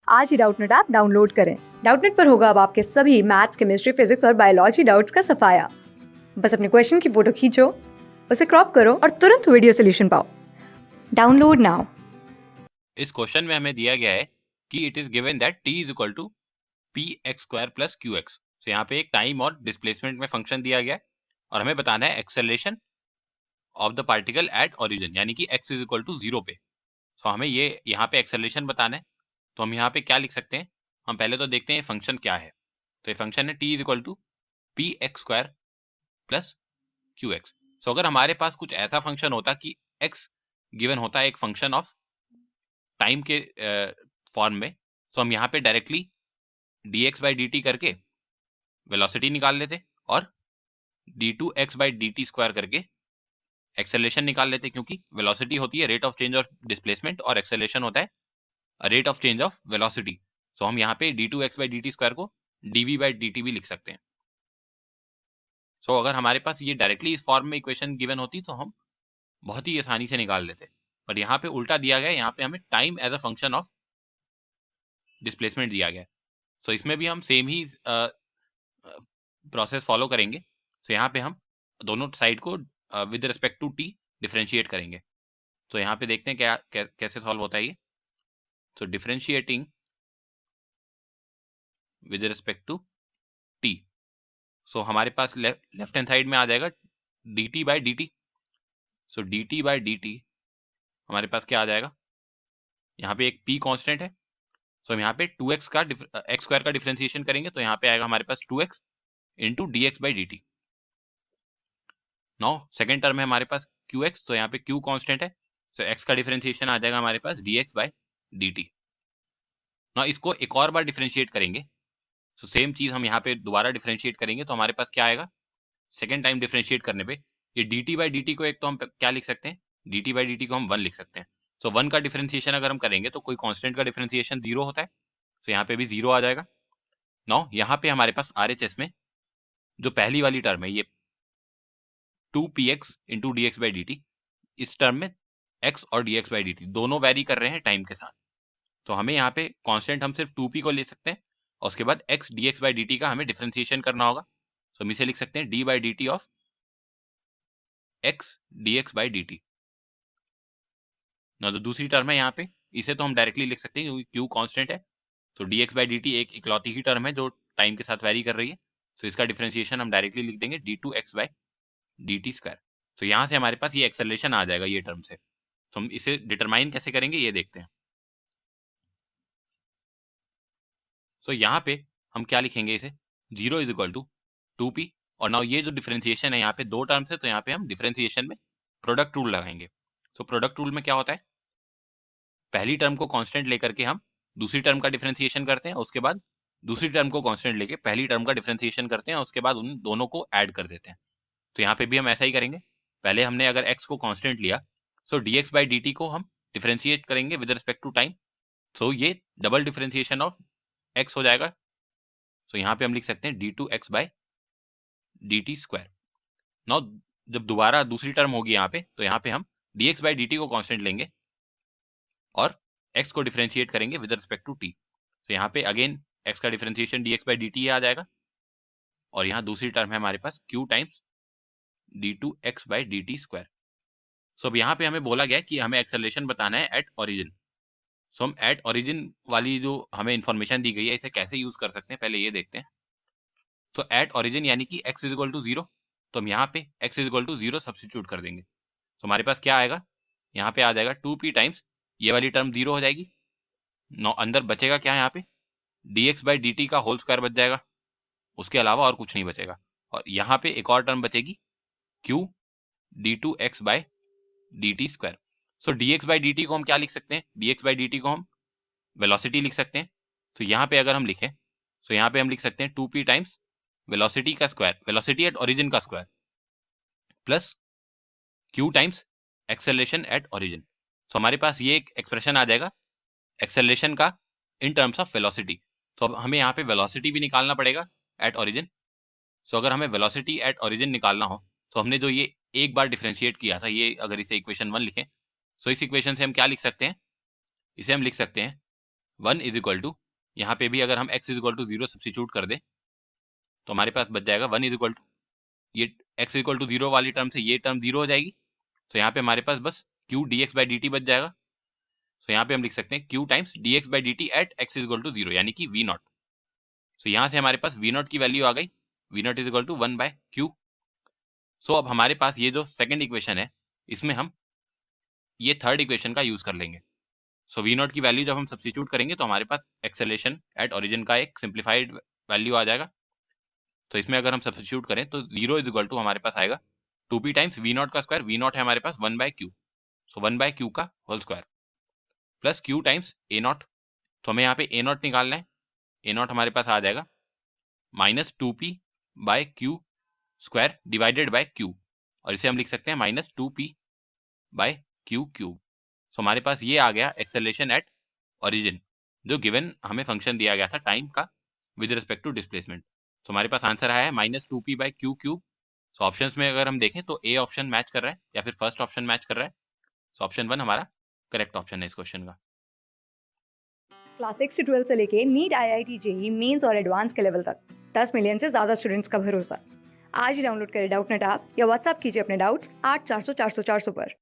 आज ही Doubtnut app download करें। Doubtnut पर होगा अब आपके सभी मैथ्स, केमिस्ट्री, फिजिक्स और बायोलॉजी डाउट्स का सफाया। बस अपने क्वेश्चन की फोटो खींचो, उसे क्रॉप करो और तुरंत वीडियो सोल्यूशन पाओ। Download now. इस क्वेश्चन में हमें दिया गया है कि it is given that t is equal to P X square plus Q X. तो यहाँ पे एक टाइम और डिस्प्लेसमेंट में फंक्शन दिया गया है और हमें बताना है acceleration of the particle at origin, यानी कि x इज इक्वल टू 0 पे। तो हमें ये यहाँ पे एक्सेलरेशन बताना है। तो हम यहाँ पे क्या लिख सकते हैं, हम पहले तो देखते हैं फंक्शन क्या है। तो ये फंक्शन है t is equal to P X square plus Q X. So अगर हमारे पास कुछ ऐसा फंक्शन होता कि x गिवन होता है एक फंक्शन ऑफ टाइम के फॉर्म में, तो हम यहाँ पे डायरेक्टली dx बाई dt करके वेलोसिटी निकाल लेते और d2x बाई dt स्क्वायर करके एक्सेलरेशन निकाल लेते, क्योंकि वेलोसिटी होती है rate of change of displacement और एक्सेलरेशन होता है rate of change of velocity. So हम यहाँ पे d2x बाई dt स्क्वायर को dv बाई dt भी लिख सकते हैं। सो अगर हमारे पास ये डायरेक्टली इस फॉर्म में इक्वेशन गिवन होती तो हम बहुत ही आसानी से निकाल लेते, पर यहाँ पे उल्टा दिया गया है। यहाँ पे हमें time as a function of displacement दिया गया है। सो इसमें भी हम सेम ही प्रोसेस फॉलो करेंगे। सो यहाँ पे हम दोनों साइड को with respect to T differentiate करेंगे। तो यहाँ पे देखते हैं कैसे सॉल्व होता है ये। So differentiating with respect to T. So हमारे पास लेफ्ट हैंड साइड में आ जाएगा D T by D T. So D T by D T हमारे पास क्या आ जाएगा, यहाँ पे एक p कांस्टेंट है। सो हम यहाँ पे 2x का एक्स स्क्वायर का डिफरेंशिएशन करेंगे, तो यहाँ पे आएगा हमारे पास 2x into D x by D T. Now second term है हमारे पास qx, तो यहाँ पे q कांस्टेंट है। सो x का डिफरेंशिएशन आ जाएगा हमारे पास dx बाई dt। नाउ इसको एक और बार डिफरेंशिएट करेंगे। सो सेम चीज हम यहाँ पे दोबारा डिफरेंशिएट करेंगे, तो हमारे पास क्या आएगा, सेकेंड टाइम डिफरेंशिएट करने पे ये dt बाई dt को एक तो हम क्या लिख सकते हैं, dt बाई dt को हम 1 लिख सकते हैं। सो 1 का डिफरेंशिएशन अगर हम करेंगे तो कोई कांस्टेंट का डिफरेंशिएशन 0 होता है, तो यहाँ पे भी 0 आ जाएगा। नाउ यहाँ पे हमारे पास RHS में जो पहली वाली टर्म है ये 2px into D x by D T, इस टर्म में x और dx बाई dt दोनों वैरी कर रहे हैं टाइम के साथ। तो हमें यहाँ पे कांस्टेंट हम सिर्फ 2p को ले सकते हैं और उसके बाद x dx बाई dt का हमें डिफरेंशिएशन करना होगा। तो हम इसे लिख सकते हैं d by D T of x dx by dt। ना तो दूसरी टर्म है यहाँ पे, इसे तो हम डायरेक्टली लिख सकते हैं क्योंकि q कांस्टेंट है। तो dx बाई dt एक इकलौती ही टर्म है जो टाइम के साथ वैरी कर रही है। तो इसका डिफरेंशिएशन हम डायरेक्टली लिख देंगे d2x बाई dt स्क्वायर। तो यहाँ से हमारे पास ये एक्सेलरेशन आ जाएगा ये टर्म से। तो हम इसे डिटरमाइन कैसे करेंगे ये देखते हैं। सो यहाँ पे हम क्या लिखेंगे, इसे 0 इज इक्वल टू 2p। और नाउ ये जो डिफरेंशिएशन है यहाँ पे दो टर्म्स है, तो यहाँ पे हम डिफरेंशिएशन में प्रोडक्ट रूल लगाएंगे। सो प्रोडक्ट रूल में क्या होता है, पहली टर्म को कांस्टेंट लेकर के हम दूसरी टर्म का डिफरेंशिएशन करते हैं, उसके बाद दूसरी टर्म को कांस्टेंट लेके पहली टर्म का डिफरेंशिएशन करते हैं, उसके बाद उन दोनों को ऐड कर देते हैं। तो यहाँ पे भी हम ऐसा ही करेंगे। पहले हमने अगर x को कांस्टेंट लिया, सो dx बाई dt को हम डिफरेंशिएट करेंगे विद रिस्पेक्ट टू टाइम। सो ये डबल डिफरेंशिएशन ऑफ x हो जाएगा। सो यहाँ पे हम लिख सकते हैं d2x by dt square. Now जब दोबारा दूसरी टर्म होगी यहाँ पे, तो यहाँ पे हम dx बाई dt को कांस्टेंट लेंगे और x को डिफरेंशिएट करेंगे विद रिस्पेक्ट टू t। तो यहाँ पे अगेन x का डिफरेंशिएशन dx बाई dt आ जाएगा और यहाँ दूसरी टर्म है हमारे पास q times d2x by dt square. So अब यहाँ पे हमें बोला गया कि हमें एक्सेलरेशन बताना है एट ओरिजिन। सो हम एट ओरिजिन वाली जो हमें इंफॉर्मेशन दी गई है इसे कैसे यूज कर सकते हैं पहले ये देखते हैं। तो एट ओरिजिन यानी कि x इज इक्वल टू 0, तो हम यहाँ पे x is equal to 0 substitute कर देंगे। तो हमारे पास क्या आएगा, यहाँ पे आ जाएगा 2p टाइम्स ये वाली टर्म 0 हो जाएगी। नौ अंदर बचेगा क्या, यहाँ पे dx बाई dt का होल स्क्वायर बच जाएगा, उसके अलावा और कुछ नहीं बचेगा। और यहाँ पे एक और टर्म बचेगी q d2x by dt square. So dx by dt को हम क्या लिख सकते हैं, dx बाई dt को हम वेलोसिटी लिख सकते हैं। तो यहाँ पे अगर हम लिखें, तो यहाँ पे हम लिख सकते हैं 2p टाइम्स वेलोसिटी का स्क्वायर, वेलोसिटी एट ओरिजिन का square, plus q times acceleration at origin. So हमारे पास ये एक एक्सप्रेशन आ जाएगा एक्सेलरेशन का इन टर्म्स ऑफ वेलोसिटी। तो अब हमें यहाँ पे वेलोसिटी भी निकालना पड़ेगा एट ओरिजिन। सो अगर हमें वेलोसिटी एट ओरिजिन निकालना हो, तो हमने जो ये एक बार डिफरेंशिएट किया था, ये अगर इसे इक्वेशन 1 लिखें, सो इस इक्वेशन से हम क्या लिख सकते हैं, इसे हम लिख सकते हैं 1 इज इक्वल टू, यहाँ पे भी अगर हम x is equal to 0 substitute कर दें तो हमारे पास बच जाएगा 1 इज इक्वल टू, ये x इज इक्वल टू 0 वाली टर्म से ये टर्म 0 हो जाएगी, तो यहाँ पे हमारे पास बस q dx बाई dt बच जाएगा। तो यहाँ पे हम लिख सकते हैं q times dx by dt at x is equal to 0, यानी कि v नॉट। सो यहाँ से हमारे पास v नॉट की वैल्यू आ गई, v naught is equal to 1 by q। So अब हमारे पास ये जो सेकंड इक्वेशन है इसमें हम ये थर्ड इक्वेशन का यूज कर लेंगे। सो वी नॉट की वैल्यू जब हम सब्स्टिट्यूट करेंगे तो हमारे पास एक्सेलेरेशन एट ओरिजिन का एक सिंप्लीफाइड वैल्यू आ जाएगा। तो इसमें अगर हम सब्स्टिट्यूट करें तो 0 इज इक्वल टू हमारे पास आएगा 2p टाइम्स वी नॉट का स्क्वायर, वी नॉट है हमारे पास 1 by q, so 1 by q का whole square plus q times a naught. तो हमें यहाँ पे ए नॉट निकालना है, ए नॉट हमारे पास आ जाएगा minus 2p by Q square divided by Q, और इसे हम लिख सकते हैं minus 2p by Q cube. So हमारे पास ये आ गया एक्सेलरेशन एट ओरिजिन, जो गिवन हमें फंक्शन दिया गया था टाइम का विद रिस्पेक्ट टू डिस्प्लेसमेंट। तो हमारे पास आंसर आया है minus 2p by Q cube. So options में अगर हम देखें तो ए ऑप्शन मैच कर रहा है या फिर फर्स्ट ऑप्शन मैच कर रहा है। सो ऑप्शन 1 हमारा करेक्ट ऑप्शन है इस क्वेश्चन का। क्लास 6 से 12 से लेके नीट, IIT, JEE मेंस और एडवांस के लेवल तक 10 मिलियन से ज़्यादा स्टूडेंट्स का भरोसा। आज ही डाउनलोड करें डाउटनेट ऐप या व्हाट्सएप कीजिए अपने डाउट्स 8400 400 400 पर।